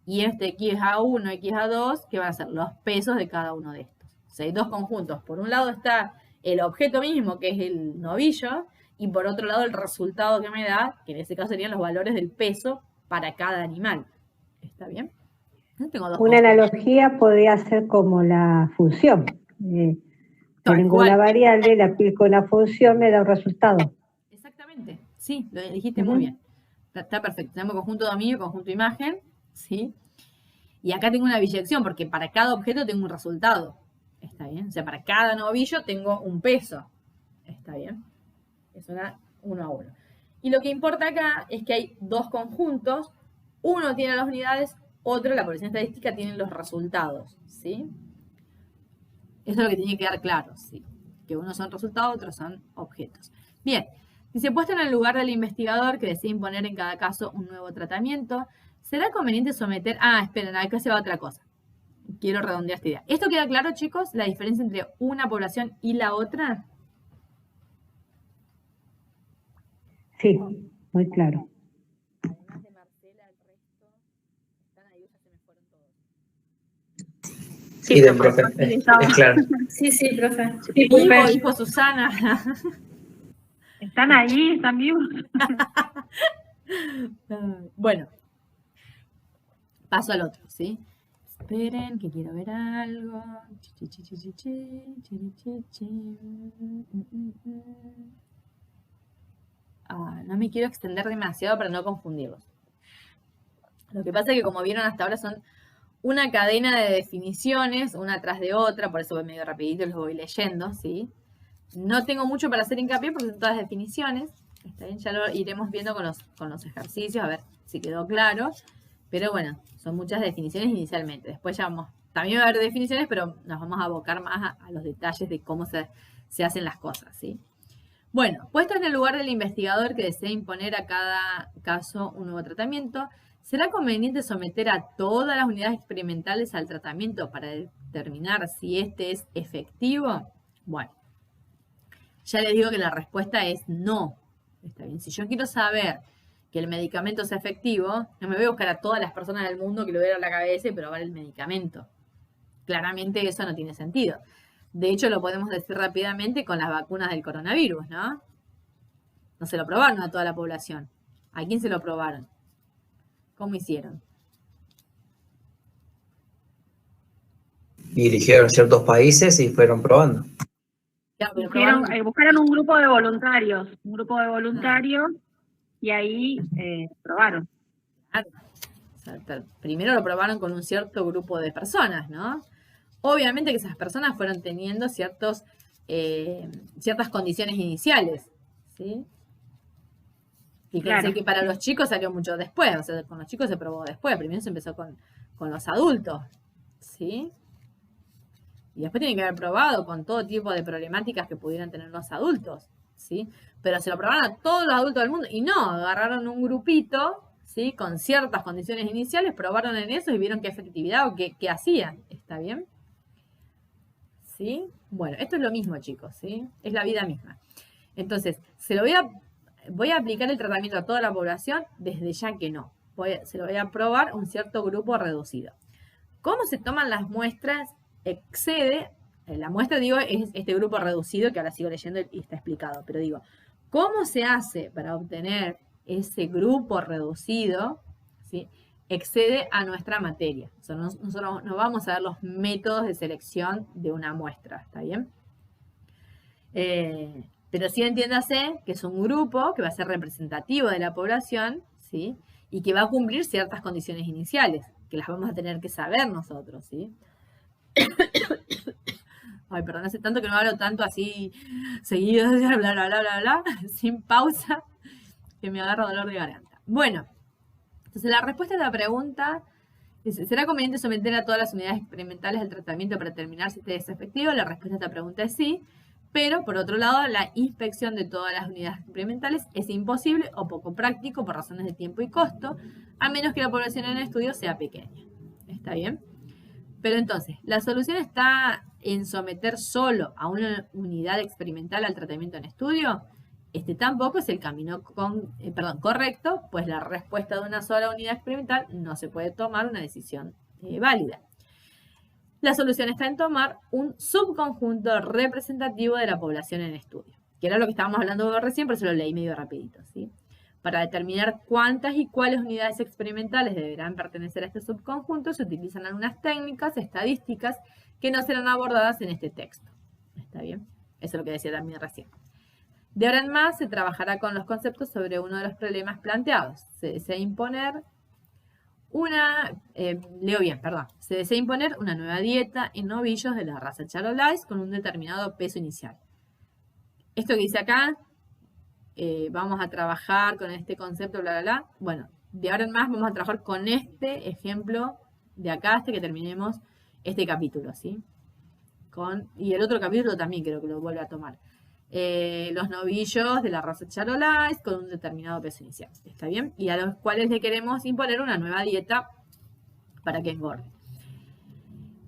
Y este X es A1, X A2, que van a ser los pesos de cada uno de estos. O sea, hay dos conjuntos. Por un lado está el objeto mismo, que es el novillo, y por otro lado el resultado que me da, que en este caso serían los valores del peso para cada animal. ¿Está bien? Tengo dos Una conjuntos. analogía podría ser como la función. Tal Tengo cual. una variable, le aplico una función, me da un resultado. Exactamente, sí, lo dijiste muy bien. Está perfecto. Tenemos conjunto dominio, conjunto imagen, ¿sí? Y acá tengo una biyección, porque para cada objeto tengo un resultado. ¿Está bien? O sea, para cada novillo tengo un peso. ¿Está bien? Es una 1 a 1. Y lo que importa acá es que hay dos conjuntos. Uno tiene las unidades, otro, la población estadística, tiene los resultados. ¿Sí? Eso es lo que tiene que quedar claro. ¿Sí? Que unos son resultados, otros son objetos. Bien. Dice, puesto en el lugar del investigador que desea imponer en cada caso un nuevo tratamiento, ¿será conveniente someter...? Ah, esperen, acá se va otra cosa. Quiero redondear esta idea. ¿Esto queda claro, chicos? ¿La diferencia entre una población y la otra? Sí, muy claro. Además de Marcela, el resto están ahí, ya se me fueron todos. Sí, del profe. Es claro. Sí, sí, profe. Sí, Vivo, profe. dijo Susana. Están ahí, están vivos. Bueno, paso al otro, ¿sí? Esperen, que quiero ver algo. No me quiero extender demasiado para no confundirlos. Lo que pasa es que como vieron hasta ahora son una cadena de definiciones, una tras de otra, por eso voy medio rapidito y los voy leyendo, ¿sí? No tengo mucho para hacer hincapié porque son todas definiciones. Está bien, ya lo iremos viendo con los ejercicios, a ver si quedó claro. Pero bueno, son muchas definiciones inicialmente. Después ya vamos, también va a haber definiciones, pero nos vamos a abocar más a los detalles de cómo se hacen las cosas, ¿sí? Bueno, puesto en el lugar del investigador que desea imponer a cada caso un nuevo tratamiento, ¿será conveniente someter a todas las unidades experimentales al tratamiento para determinar si este es efectivo? Bueno, ya les digo que la respuesta es no. Está bien, si yo quiero saber que el medicamento sea efectivo, no me voy a buscar a todas las personas del mundo que lo vean a la cabeza y probar el medicamento. Claramente eso no tiene sentido. De hecho, lo podemos decir rápidamente con las vacunas del coronavirus, ¿no? No se lo probaron a toda la población. ¿A quién se lo probaron? ¿Cómo hicieron? Y eligieron ciertos países y fueron probando. Buscaron un grupo de voluntarios, y ahí probaron. Claro. O sea, primero lo probaron con un cierto grupo de personas, ¿no? Obviamente que esas personas fueron teniendo ciertas condiciones iniciales, ¿sí? Fíjense Claro. que para los chicos salió mucho después, o sea, con los chicos se probó después, primero se empezó con los adultos, ¿sí? Y después tienen que haber probado con todo tipo de problemáticas que pudieran tener los adultos, ¿sí? Pero se lo probaron a todos los adultos del mundo y no, agarraron un grupito, ¿sí? Con ciertas condiciones iniciales, probaron en eso y vieron qué efectividad o qué hacían, ¿está bien? ¿Sí? Bueno, esto es lo mismo, chicos, ¿sí? Es la vida misma. Entonces, voy a aplicar el tratamiento a toda la población, desde ya que no. Se lo voy a probar a un cierto grupo reducido. ¿Cómo se toman las muestras? La muestra, digo, es este grupo reducido, que ahora sigo leyendo y está explicado, pero digo, ¿cómo se hace para obtener ese grupo reducido? ¿Sí? Excede a nuestra materia. O sea, nosotros no vamos a ver los métodos de selección de una muestra, ¿está bien? Pero sí entiéndase que es un grupo que va a ser representativo de la población, ¿sí? y que va a cumplir ciertas condiciones iniciales, que las vamos a tener que saber nosotros, ¿sí? Ay, perdón, hace tanto que no hablo tanto así seguido, bla, bla, bla, bla, bla, sin pausa, que me agarra dolor de garganta. Bueno, entonces la respuesta a la pregunta dice, ¿será conveniente someter a todas las unidades experimentales al tratamiento para determinar si este es efectivo? La respuesta a esta pregunta es sí, pero por otro lado, la inspección de todas las unidades experimentales es imposible o poco práctico por razones de tiempo y costo, a menos que la población en estudio sea pequeña. ¿Está bien? Pero entonces, ¿la solución está en someter solo a una unidad experimental al tratamiento en estudio? Este tampoco es el camino correcto, pues la respuesta de una sola unidad experimental no se puede tomar una decisión válida. La solución está en tomar un subconjunto representativo de la población en estudio, que era lo que estábamos hablando recién, pero se lo leí medio rapidito, ¿sí? Para determinar cuántas y cuáles unidades experimentales deberán pertenecer a este subconjunto, se utilizan algunas técnicas estadísticas que no serán abordadas en este texto. ¿Está bien? Eso es lo que decía también recién. De ahora en más se trabajará con los conceptos sobre uno de los problemas planteados. Se desea imponer una nueva dieta en novillos de la raza Charolais con un determinado peso inicial. Esto que dice acá, vamos a trabajar con este concepto, bla, bla, bla. Bueno, de ahora en más vamos a trabajar con este ejemplo de acá hasta que terminemos este capítulo, ¿sí? Y el otro capítulo también creo que lo vuelve a tomar. Los novillos de la raza Charolais con un determinado peso inicial, ¿está bien? Y a los cuales le queremos imponer una nueva dieta para que engorden.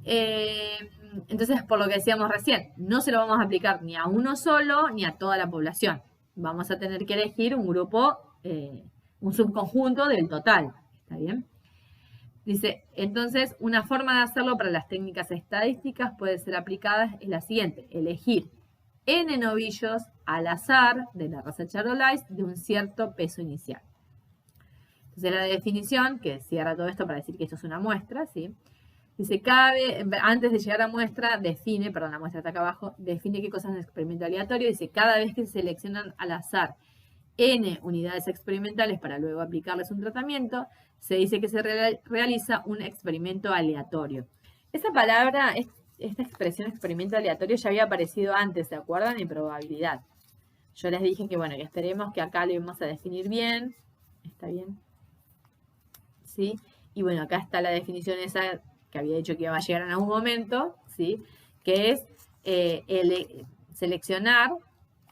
Entonces, por lo que decíamos recién, no se lo vamos a aplicar ni a uno solo ni a toda la población. Vamos a tener que elegir un grupo, un subconjunto del total, ¿está bien? Dice, entonces, una forma de hacerlo para las técnicas estadísticas puede ser aplicada es la siguiente, elegir N novillos al azar de la raza Charolais de un cierto peso inicial. Entonces la definición, que cierra todo esto para decir que esto es una muestra, ¿sí? Dice, antes de llegar a muestra, la muestra está acá abajo, define qué cosa es un experimento aleatorio. Dice, cada vez que se seleccionan al azar N unidades experimentales para luego aplicarles un tratamiento, se dice que se realiza un experimento aleatorio. Esa palabra, esta expresión experimento aleatorio ya había aparecido antes, ¿se acuerdan? En probabilidad. Yo les dije que, bueno, que esperemos que acá lo vamos a definir bien. ¿Está bien? ¿Sí? Y bueno, acá está la definición esa que había dicho que iba a llegar en algún momento, ¿sí? Que es seleccionar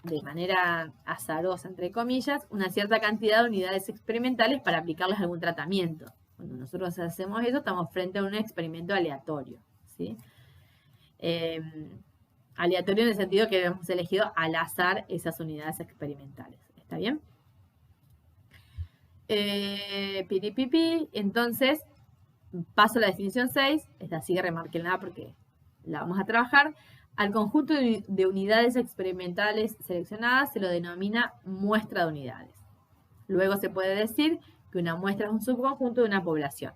de manera azarosa, entre comillas, una cierta cantidad de unidades experimentales para aplicarles algún tratamiento. Cuando nosotros hacemos eso, estamos frente a un experimento aleatorio, ¿sí? Aleatorio en el sentido que hemos elegido al azar esas unidades experimentales. ¿Está bien? Entonces, paso a la definición 6. Esta sí, remárquenla porque la vamos a trabajar. Al conjunto de unidades experimentales seleccionadas se lo denomina muestra de unidades. Luego se puede decir que una muestra es un subconjunto de una población.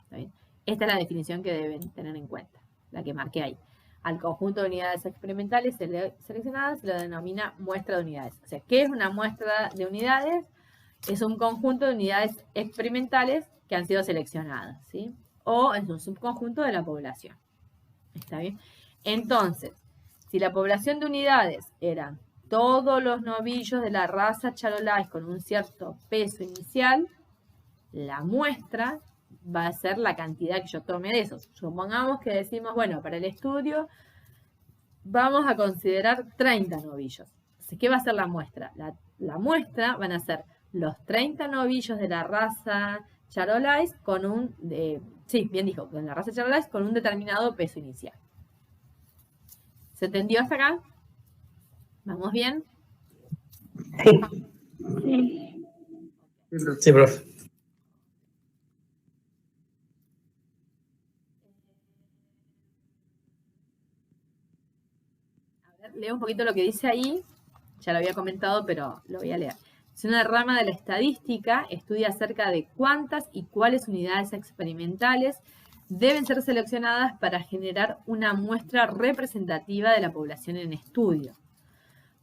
¿Está bien? Esta es la definición que deben tener en cuenta, la que marqué ahí. Al conjunto de unidades experimentales seleccionadas se lo denomina muestra de unidades. O sea, ¿qué es una muestra de unidades? Es un conjunto de unidades experimentales que han sido seleccionadas, ¿sí? O es un subconjunto de la población. ¿Está bien? Entonces, si la población de unidades eran todos los novillos de la raza Charolais con un cierto peso inicial, la muestra va a ser la cantidad que yo tome de esos. Supongamos que decimos, bueno, para el estudio vamos a considerar 30 novillos. Entonces, ¿qué va a ser la muestra? La muestra van a ser los 30 novillos de la raza Charolais con un, con la raza Charolais con un determinado peso inicial. ¿Se entendió hasta acá? ¿Vamos bien? Sí. Sí, profe. A ver, leo un poquito lo que dice ahí. Ya lo había comentado, pero lo voy a leer. Es una rama de la estadística, estudia acerca de cuántas y cuáles unidades experimentales deben ser seleccionadas para generar una muestra representativa de la población en estudio.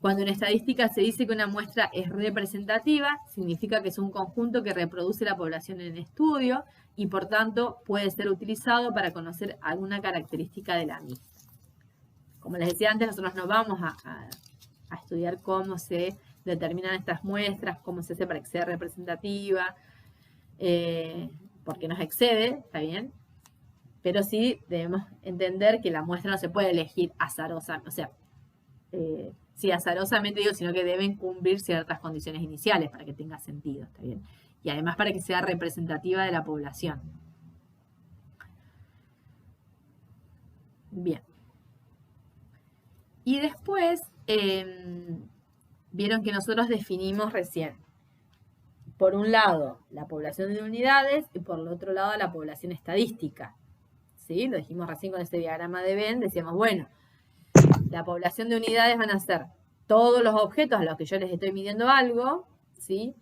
Cuando en estadística se dice que una muestra es representativa, significa que es un conjunto que reproduce la población en estudio y por tanto puede ser utilizado para conocer alguna característica de la misma. Como les decía antes, nosotros no vamos a estudiar cómo se determinan estas muestras, cómo se hace para que sea representativa, porque nos excede, ¿está bien? Pero sí debemos entender que la muestra no se puede elegir azarosamente, o sea, sí, azarosamente digo, sino que deben cumplir ciertas condiciones iniciales para que tenga sentido, ¿está bien? Y además para que sea representativa de la población. Bien. Y después, vieron que nosotros definimos recién, por un lado, la población de unidades y por el otro lado, la población estadística. ¿Sí? Lo dijimos recién con ese diagrama de Venn, decíamos, bueno, la población de unidades van a ser todos los objetos a los que yo les estoy midiendo algo, ¿sí?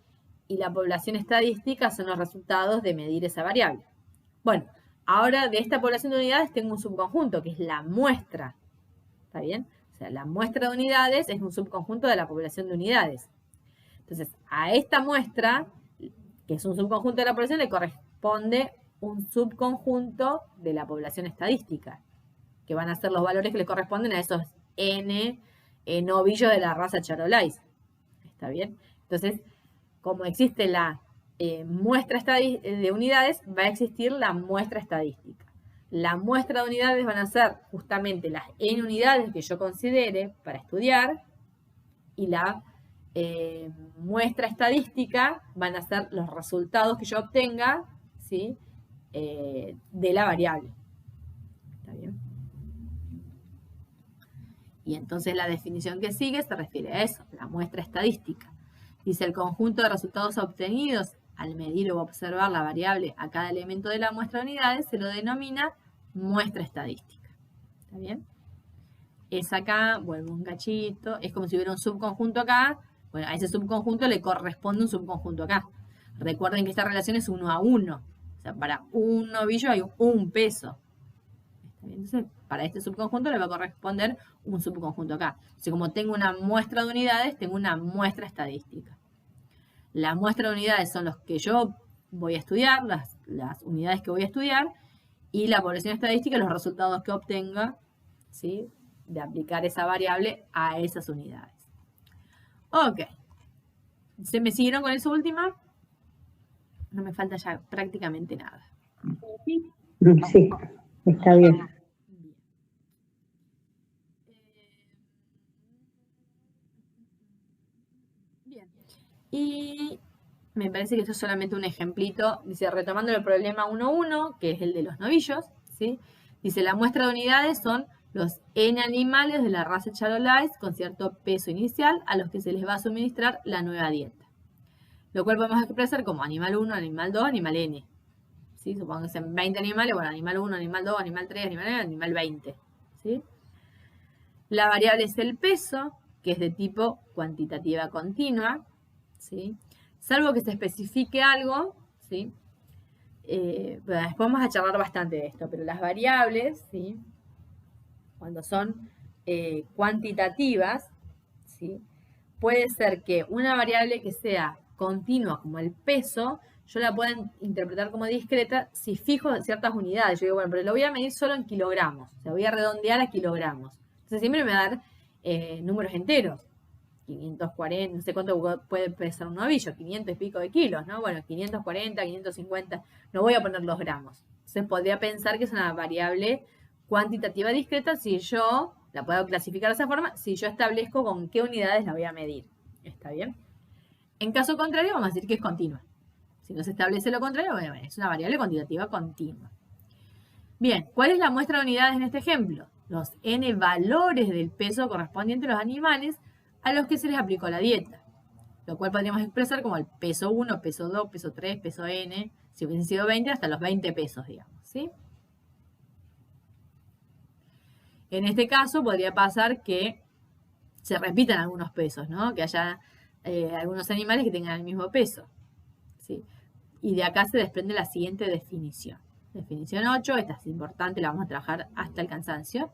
Y la población estadística son los resultados de medir esa variable. Bueno, ahora de esta población de unidades tengo un subconjunto, que es la muestra. ¿Está bien? O sea, la muestra de unidades es un subconjunto de la población de unidades. Entonces, a esta muestra, que es un subconjunto de la población, le corresponde un subconjunto de la población estadística, que van a ser los valores que le corresponden a esos n novillos de la raza Charolais. ¿Está bien? Entonces, como existe la muestra de unidades, va a existir la muestra estadística. La muestra de unidades van a ser justamente las n unidades que yo considere para estudiar, y la muestra estadística van a ser los resultados que yo obtenga, ¿sí? De la variable. ¿Está bien? Y entonces la definición que sigue se refiere a eso, la muestra estadística. Dice, el conjunto de resultados obtenidos al medir o observar la variable a cada elemento de la muestra de unidades se lo denomina muestra estadística. ¿Está bien? Es acá, vuelvo un cachito, es como si hubiera un subconjunto acá. Bueno, a ese subconjunto le corresponde un subconjunto acá. Recuerden que esta relación es 1 a 1. O sea, para un novillo hay un peso. Entonces, para este subconjunto le va a corresponder un subconjunto acá. O sea, como tengo una muestra de unidades, tengo una muestra estadística. La muestra de unidades son los que yo voy a estudiar, las unidades que voy a estudiar, y la población estadística, los resultados que obtenga, ¿sí? De aplicar esa variable a esas unidades. Ok. ¿Se me siguieron con eso última? No me falta ya prácticamente nada. Sí, está bien. Bien. Y me parece que esto es solamente un ejemplito. Dice, retomando el problema 1.1, que es el de los novillos, ¿sí? Dice, la muestra de unidades son los N animales de la raza Charolais con cierto peso inicial a los que se les va a suministrar la nueva dieta. Lo cual podemos expresar como animal 1, animal 2, animal N. ¿Sí? Supongo que sean 20 animales, bueno, animal 1, animal 2, animal 3, animal N, animal 20. ¿Sí? La variable es el peso, que es de tipo cuantitativa continua, ¿sí? Salvo que se especifique algo, ¿sí? Bueno, después vamos a charlar bastante de esto, pero las variables, ¿sí? Cuando son cuantitativas, ¿sí? Puede ser que una variable que sea continua como el peso, yo la pueda interpretar como discreta si fijo ciertas unidades. Yo digo, bueno, pero lo voy a medir solo en kilogramos, o sea, voy a redondear a kilogramos. Entonces siempre me va a dar números enteros. 540, no sé cuánto puede pesar un novillo, 500 y pico de kilos, ¿no? Bueno, 540, 550, no voy a poner los gramos. Entonces podría pensar que es una variable cuantitativa discreta si yo la puedo clasificar de esa forma, si yo establezco con qué unidades la voy a medir. ¿Está bien? En caso contrario, vamos a decir que es continua. Si no se establece lo contrario, bueno, es una variable cuantitativa continua. Bien, ¿cuál es la muestra de unidades en este ejemplo? Los n valores del peso correspondientes a los animales a los que se les aplicó la dieta. Lo cual podríamos expresar como el peso 1, peso 2, peso 3, peso n, si hubiesen sido 20, hasta los 20 pesos, digamos, ¿sí? En este caso podría pasar que se repitan algunos pesos, ¿no? Que haya algunos animales que tengan el mismo peso, ¿sí? Y de acá se desprende la siguiente definición. Definición 8, esta es importante, la vamos a trabajar hasta el cansancio.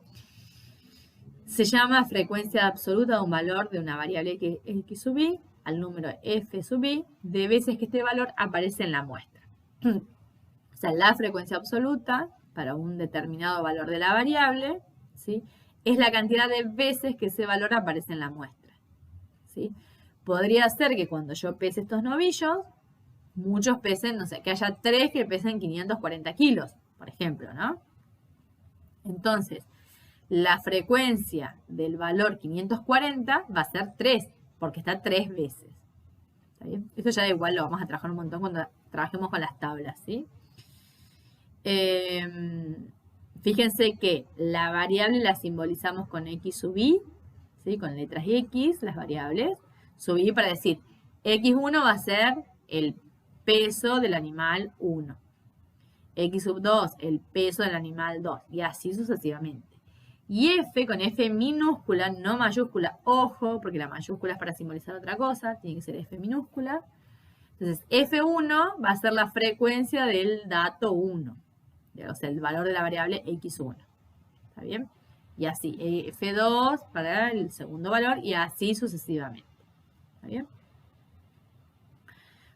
Se llama frecuencia absoluta de un valor de una variable x sub i al número f sub i de veces que este valor aparece en la muestra. O sea, la frecuencia absoluta para un determinado valor de la variable, ¿sí?, es la cantidad de veces que ese valor aparece en la muestra, ¿sí? Podría ser que cuando yo pese estos novillos, muchos pesen, no sé, que haya 3 que pesen 540 kilos, por ejemplo, ¿no? Entonces, la frecuencia del valor 540 va a ser 3, porque está 3 veces. ¿Está bien? Esto ya da igual, lo vamos a trabajar un montón cuando trabajemos con las tablas, ¿sí? Fíjense que la variable la simbolizamos con x sub i, ¿sí?, con letras x, las variables. Sub i para decir, x1 va a ser el peso del animal 1. X sub 2, el peso del animal 2. Y así sucesivamente. Y f con f minúscula, no mayúscula. Ojo, porque la mayúscula es para simbolizar otra cosa. Tiene que ser f minúscula. Entonces, f1 va a ser la frecuencia del dato 1. O sea, el valor de la variable x1. ¿Está bien? Y así, f2 para el segundo valor y así sucesivamente. ¿Está bien?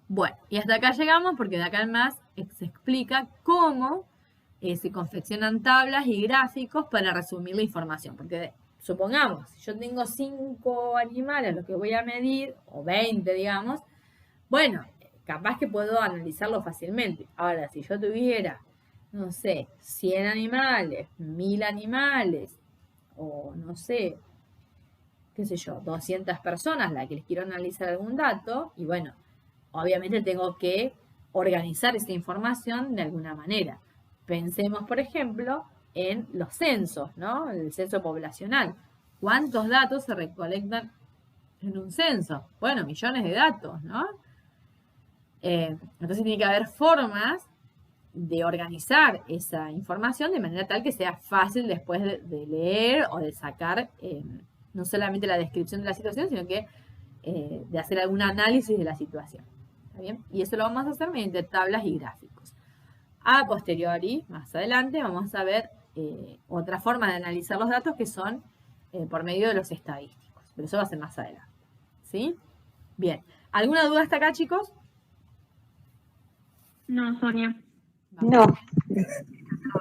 Bueno, y hasta acá llegamos porque de acá en más se explica cómo se confeccionan tablas y gráficos para resumir la información. Porque supongamos, si yo tengo 5 animales, lo que voy a medir, o 20 digamos, bueno, capaz que puedo analizarlo fácilmente. Ahora, si yo tuviera, no sé, 100 animales, 1000 animales, o no sé, qué sé yo, 200 personas, la que les quiero analizar algún dato, y bueno, obviamente tengo que organizar esa información de alguna manera. Pensemos, por ejemplo, en los censos, ¿no? El censo poblacional. ¿Cuántos datos se recolectan en un censo? Bueno, millones de datos, ¿no? Entonces tiene que haber formas de organizar esa información de manera tal que sea fácil después de leer o de sacar no solamente la descripción de la situación, sino que de hacer algún análisis de la situación. ¿Está bien? Y eso lo vamos a hacer mediante tablas y gráficos. A posteriori, más adelante, vamos a ver otra forma de analizar los datos que son por medio de los estadísticos. Pero eso va a ser más adelante. ¿Sí? Bien. ¿Alguna duda hasta acá, chicos? No, Sonia. No.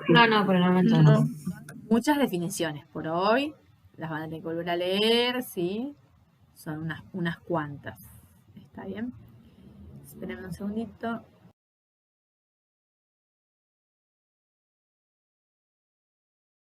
No, por el momento no. Muchas definiciones por hoy. Las van a tener que volver a leer, ¿sí? Son unas cuantas. ¿Está bien? Espérenme un segundito.